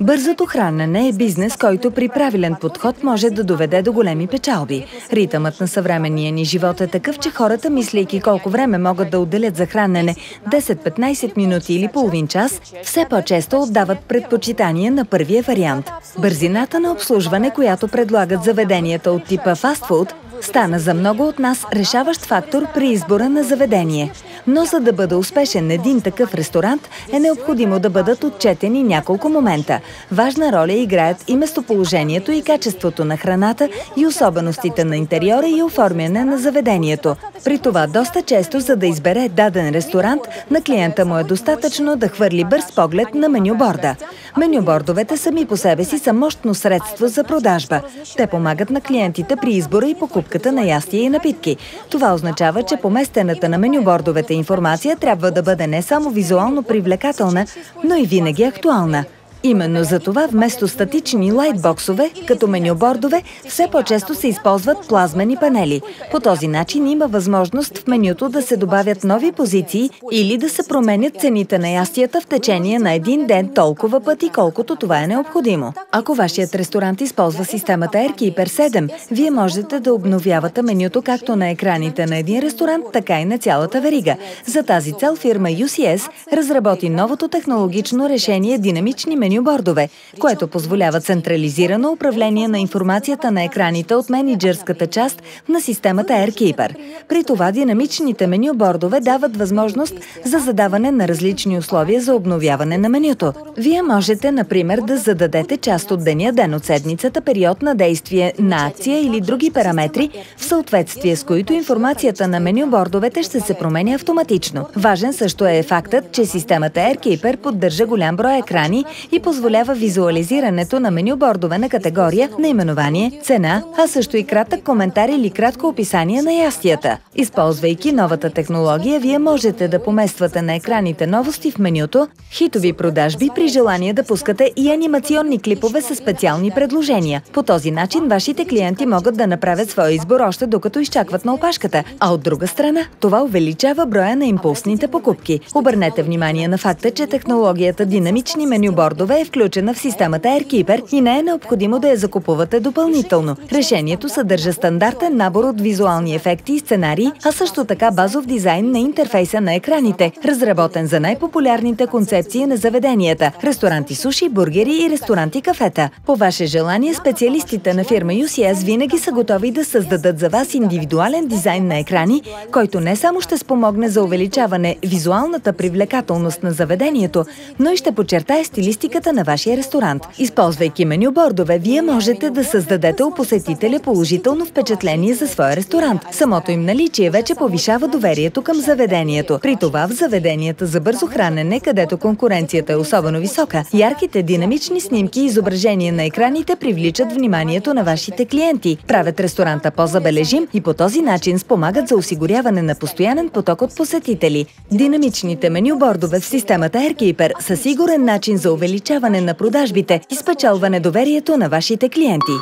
Бързото хранене е бизнес, който при правилен подход може да доведе до големи печалби. Ритъмът на съвременния ни живот е такъв, че хората, мислейки колко време могат да отделят за хранене, 10-15 минути или половин час, все по-често отдават предпочитание на първия вариант. Бързината на обслужване, която предлагат заведенията от типа фастфуд, стана за много от нас решаващ фактор при избора на заведение. Но за да бъде успешен един такъв ресторант, е необходимо да бъдат отчетени няколко момента. Важна роля играят и местоположението и качеството на храната, и особеностите на интериора и оформяне на заведението. При това доста често, за да избере даден ресторант, на клиента му е достатъчно да хвърли бърз поглед на менюборда. Менюбордовете сами по себе си са мощно средство за продажба. Те помагат на клиентите при избора и покупката на ястия и напитки. Това означава, че поместената на менюбордовете информация трябва да бъде не само визуално привлекателна, но и винаги актуална. Именно за това вместо статични лайтбоксове, като менюбордове, все по-често се използват плазмени панели. По този начин има възможност в менюто да се добавят нови позиции или да се променят цените на ястията в течение на един ден толкова пъти, колкото това е необходимо. Ако вашият ресторант използва системата AirKeeper 7, вие можете да обновявате менюто както на екраните на един ресторант, така и на цялата верига. За тази цел фирма UCS разработи новото технологично решение динамични менюбордове, което позволява централизирано управление на информацията на екраните от мениджърската част на системата AirKeeper. При това динамичните менюбордове дават възможност за задаване на различни условия за обновяване на менюто. Вие можете, например, да зададете част от деня, ден от седмицата, период на действие на акция или други параметри, в съответствие с които информацията на менюбордовете ще се променя автоматично. Важен също е фактът, че системата AirKeeper поддържа голям брой екрани и позволява визуализирането на менюбордове на категория, наименование, цена, а също и кратък коментар или кратко описание на ястията. Използвайки новата технология, вие можете да помествате на екраните новости в менюто, хитови продажби, при желание да пускате и анимационни клипове със специални предложения. По този начин вашите клиенти могат да направят своя избор още докато изчакват на опашката, а от друга страна, това увеличава броя на импулсните покупки. Обърнете внимание на факта, че технологията динамични менюбордове е включена в системата AirKeeper и не е необходимо да я закупувате допълнително. Решението съдържа стандартен набор от визуални ефекти и сценарии, а също така базов дизайн на интерфейса на екраните, разработен за най-популярните концепции на заведенията – ресторанти суши, бургери и ресторанти кафета. По ваше желание, специалистите на фирма UCS винаги са готови да създадат за вас индивидуален дизайн на екрани, който не само ще спомогне за увеличаване визуалната привлекателност на заведението, но и ще подчертае стилистиката на вашия ресторант. Използвайки менюбордове, вие можете да създадете у посетителя положително впечатление за своя ресторант. Самото им наличие вече повишава доверието към заведението. При това в заведенията за бързо хранене, където конкуренцията е особено висока, ярките динамични снимки и изображения на екраните привличат вниманието на вашите клиенти, правят ресторанта по-забележим и по този начин спомагат за осигуряване на постоянен поток от посетители. Динамичните менюбордове в системата AirKeeper са сигурен начин за увеличаване на продажбите и спечелване доверието на вашите клиенти.